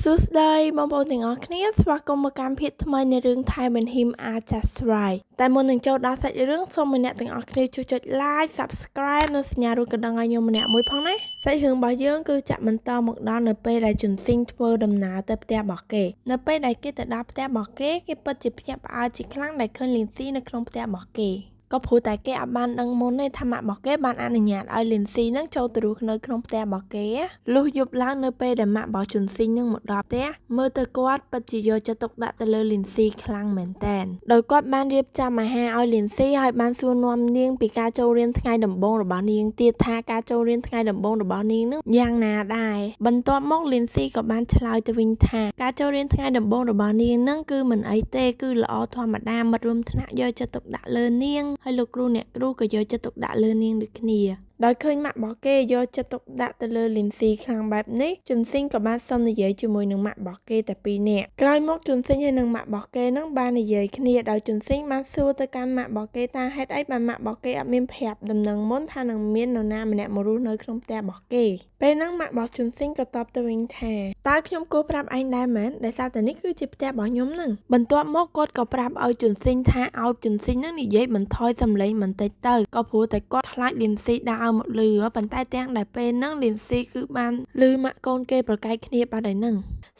សួស្តីបងប្អូនទាំងអស់គ្នាស្វាគមន៍មកកាន់ភាគថ្មីនៃរឿង Thai Ben Him Are Just Right តែមុននឹងចូលដល់សាច់រឿងសូមអ្នកទាំងអស់គ្នាជួយចុច Like Subscribe និងសញ្ញារូបកណ្ដឹងឲ្យខ្ញុំម្នាក់មួយផងណាសាច់រឿងរបស់យើងគឺចាក់បន្តមកដល់នៅពេលដែលជន់ស៊ីងធ្វើដំណើរទៅផ្ទះរបស់គេនៅពេលដែលគេទៅដល់ផ្ទះរបស់គេពិតជាភ្ញាក់ផ្អើលជាខ្លាំងដែលឃើញលីនស៊ីនៅក្នុងផ្ទះរបស់គេក៏ព្រោះតែគេអាចបានដឹងមុនទេថាម៉ាក់របស់គេបានអនុញ្ញាតឲ្យលីនស៊ីនឹងចូលទៅរស់នៅក្នុងផ្ទះរបស់គេលុះយប់ឡើងនៅពេលដែលម៉ាក់របស់ជុនស៊ីងនឹងមកដល់ផ្ទះមើលទៅគាត់ពិតជាយកចិត្តទុកដាក់ទៅលើលីនស៊ីខ្លាំងមែនតែនដោយគាត់បានរៀបចំអាហារឲ្យលីនស៊ីហើយបានសួរនាំនាងពីការចូលរៀនថ្ងៃដំបូងរបស់នាងទៀតថាការចូលរៀនថ្ងៃដំបូងរបស់នាងនឹងយ៉ាងណាដែរបន្ទាប់មកលីនស៊ីក៏បានឆ្លើយទៅវិញថាការចូលរៀនថ្ងៃដំបូងរបស់នាងនឹងគឺមិនអីទេគឺល្អធម្មតាមិត្តរួមថ្នាក់យកចិត្តទុកដាក់លើនាងហើយលោកគ្រូអ្នកគ្រូក៏យកចិត្តទុកដាក់លើនាងដូចគ្នាដោយឃើញម៉ាក់របស់គេយកចិត្តទុកដាក់ទៅលើលីនស៊ីខ្លាំងបែបនេះជុនស៊ីងក៏បានសុំនិយាយជាមួយនឹងម៉ាក់របស់គេតែពីរនាក់ក្រោយមកជុនស៊ីងហើយនឹងម៉ាក់របស់គេនឹងបាននិយាយគ្នាដោយជុនស៊ីងបានសួរទៅកាន់ម៉ាក់របស់គេថាហេតុអីបានម៉ាក់របស់គេអត់មានប្រាប់ដំណឹងមុនថានឹងមាននរណាម្នាក់មករស់នៅក្នុងផ្ទះរបស់គេពេលហ្នឹងម៉ាក់របស់ជុនស៊ីងក៏តបទៅវិញថាតើខ្ញុំគួរប្រាប់ឯងដែរមែនដោយសារតែនេះគឺជាផ្ទះរបស់ខ្ញុំនឹងបន្ទាប់មកគាត់ក៏ប្រាប់ឲ្យជុនស៊ីងថាឲ្យជុនស៊ីងនឹងនិយាយបន្ថយសំឡេងបន្តិចទៅក៏ព្រោះតែគាត់ខ្លាចលីនស៊ីដើរមកលឺប៉ុន្តែទាំងដែលពេលហ្នឹងលីនស៊ីគឺបានលឺម៉ាក់កូនគេប្រកែកគ្នាបាត់ហើយហ្នឹង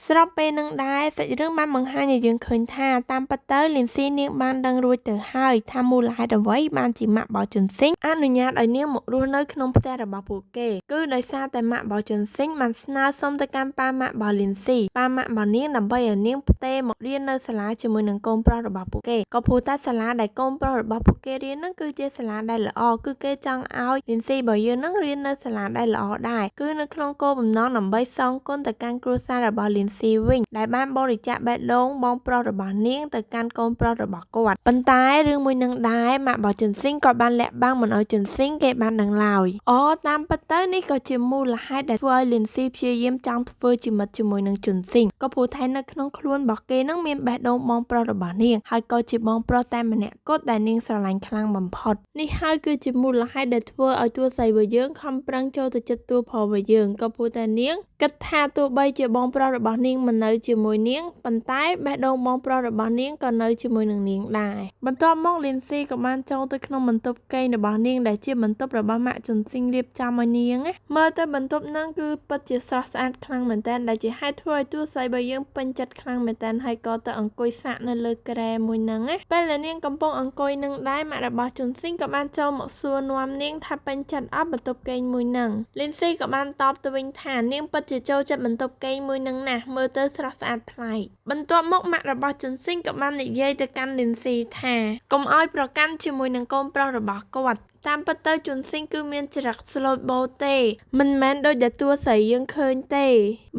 ស្របពេលហ្នឹងដែរសាច់រឿងបានបង្ហាញឲ្យយើងឃើញថាតាមពិតទៅលីនស៊ីនាងបានដឹងរួចទៅហើយថាមូលហេតុអ្វីបានជាម៉ាក់របស់ជុនស៊ីងអនុញ្ញាតឲ្យនាងមករស់នៅក្នុងផ្ទះរបស់ពួកគេគឺដោយសារតែម៉ាក់របស់ជុនស៊ីងបានស្នើសុំទៅកាន់ប៉ាម៉ាក់របស់លីនស៊ីប៉ាម៉ាក់របស់នាងដើម្បីឲ្យនាងផ្ទេរមករៀននៅសាលាជាមួយនឹងកូនប្រុសរបស់ពួកគេក៏ព្រោះតែសាលាដែលកូនប្រុសរបស់ពួកគេរៀនហ្នឹងគឺជាសាលាដែលល្អគឺគេចង់ឲ្យលីនស៊ីរបស់យើងហ្នឹងរៀននៅសាលាដែលល្អដែរគឺនៅក្នុងគោលបំណងដើម្បីសងគុណទៅកាន់គ្រួសាររបស់លីនស៊ីវិញដែលបានបរិច្ចាគបេះដូងបងប្រុសរបស់នាងទៅកាន់កូនប្រុសរបស់គាត់ប៉ុន្តែរឿងមួយនឹងដែរម៉ាក់របស់ជុនស៊ីងក៏បានលាក់បាំងមិនឲ្យជុនស៊ីងគេបានដឹងឡើយតាមពិតទៅនេះក៏ជាមូលហេតុដែលធ្វើឲ្យលីនស៊ីព្យាយាមចង់ធ្វើជាមិត្តជាមួយនឹងជុនស៊ីងក៏ព្រោះតែនៅក្នុងខ្លួនរបស់គេនឹងមានបេះដូងបងប្រុសរបស់នាងហើយក៏ជាបងប្រុសតែម្នាក់គត់ដែលនាងស្រឡាញ់ខ្លាំងបំផុតនេះហើយគឺជាមូលហេតុដែលធ្វើឲ្យតួស្រីរបស់យើងខំប្រឹងចូលទៅចិត្តតួប្រុសរបស់យើងក៏ព្រោះតែនាងគិតថាទោះបីជាបងប្រុសរបស់នាងមិននៅជាមួយនាងប៉ុន្តែបេះដូងបងប្រុសរបស់នាងក៏នៅជាមួយនឹងនាងដែរបន្ទាប់មកលីនស៊ីក៏បានចូលទៅក្នុងបន្ទប់គេងរបស់នាងដែលជាបន្ទប់របស់ម៉ាក់ជុនស៊ីងរៀបចំឲ្យនាងមើលទៅបន្ទប់ហ្នឹងគឺពិតជាស្រស់ស្អាតខ្លាំងមែនតើដែលជាហេតុធ្វើឲ្យតួស្រីរបស់យើងពេញចិត្តខ្លាំងមែនតើហើយក៏ទៅអង្គុយសាកនៅលើគ្រែមួយហ្នឹងពេលដែលនាងកំពុងអង្គុយនឹងដែរម៉ាក់របស់ជុនស៊ីងក៏បានចូលមកសួរនាំនាងថាពេញចិត្តអត់បន្ទប់គេងមួយហ្នឹងលីនស៊ីក៏បានតបទៅវិញថានាងពិតជាចូលចិត្តបន្ទប់គេងមួយហ្នឹងណាស់មើលទៅស្រស់ស្អាតប្លែកបន្ទាប់មកម៉ាក់របស់ជុនស៊ីងក៏បាននិយាយទៅកាន់លីនស៊ីថាកុំឲ្យប្រកាន់ជាមួយនឹងកូនប្រុសរបស់គាត់តាមពិតទៅជុនស៊ីងគឺមានចរិតស្លូតបូទេមិនមែនដូចដែលតួស្រីយើងឃើញទេ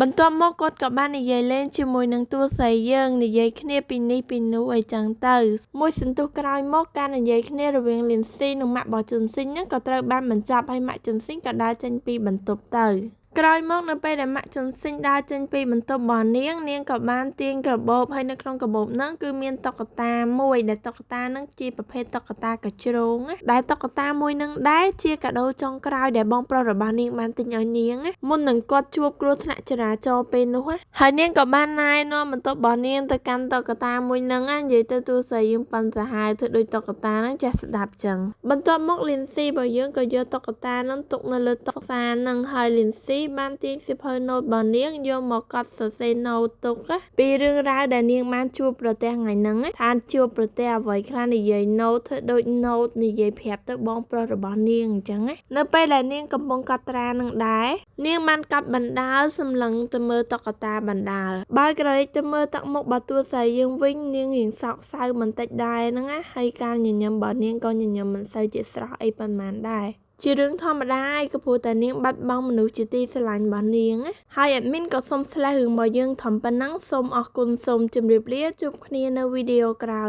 បន្ទាប់មកគាត់ក៏បាននិយាយលេងជាមួយនឹងតួស្រីយើងនិយាយគ្នាពីនេះពីនោះអីចឹងទៅមួយសន្ទុះក្រោយមកការនិយាយគ្នារវាងលីនស៊ីនិងម៉ាក់របស់ជុនស៊ីងហ្នឹងក៏ត្រូវបានបញ្ចប់ហើយម៉ាក់ជុនស៊ីងក៏ដើរចេញពីបន្ទប់ទៅក្រោយមកនៅពេលដែលម៉ាក់ជុនស៊ីងដើរចេញពីបន្ទប់របស់នាងក៏បានទាញកាបូបហើយនៅក្នុងកាបូបហ្នឹងគឺមានតុក្កតាមួយដែលតុក្កតាហ្នឹងជាប្រភេទតុក្កតាកាជ្រូងដែលតុក្កតាមួយហ្នឹងដែរជាកាដូចុងក្រោយដែលបងប្រុសរបស់នាងបានទិញឲ្យនាងមុននឹងគាត់ជួបគ្រោះថ្នាក់ចរាចរណ៍ពេលនោះហើយនាងក៏បានណែនាំបន្ទប់របស់នាងទៅកាន់តុក្កតាមួយហ្នឹងនិយាយទៅទូស្រីយើងប៉ិនសាហាវធ្វើដូចតុក្កតាហ្នឹងចេះស្ដាប់ចឹងបន្ទាប់មកលីនស៊ីរបស់យើងក៏យកតុក្កតាហ្នឹងទុកនៅលើតុសាហ្នឹងហើយលីនស៊ីបានទាញសៀវភៅណូតរបស់នាងយកមកកត់សរសេរណូតទុកពីរឿងរ៉ាវដែលនាងបានជួបប្រទះថ្ងៃហ្នឹងថាជួបប្រទះអ្វីខ្លះនិយាយណូតធ្វើដូចណូតនិយាយប្រាប់ទៅបងប្រុសរបស់នាងអញ្ចឹងនៅពេលដែលនាងកំពុងកត់ត្រានឹងដែរនាងបានកត់បណ្ដើរសម្លឹងទៅមើលតុក្កតាបណ្ដើរបើក្រឡេកទៅមើលទឹកមុខរបស់តួស្រីយើងវិញនាងរៀងសោកសៅបន្តិចដែរហ្នឹងហើយការញញឹមរបស់នាងក៏ញញឹមមិនសូវជាស្រស់អីប៉ុន្មានដែរជារឿងធម្មតាក៏ព្រោះតែនាងបាត់បង់មនុស្សជាទីស្រឡាញ់របស់នាងហើយអេដមីនក៏សូមស្លេះរឿងរបស់យើងធំប៉ុណ្ណឹងសូមអរគុណសូមជម្រាបលាជួបគ្នានៅវីដេអូក្រោយ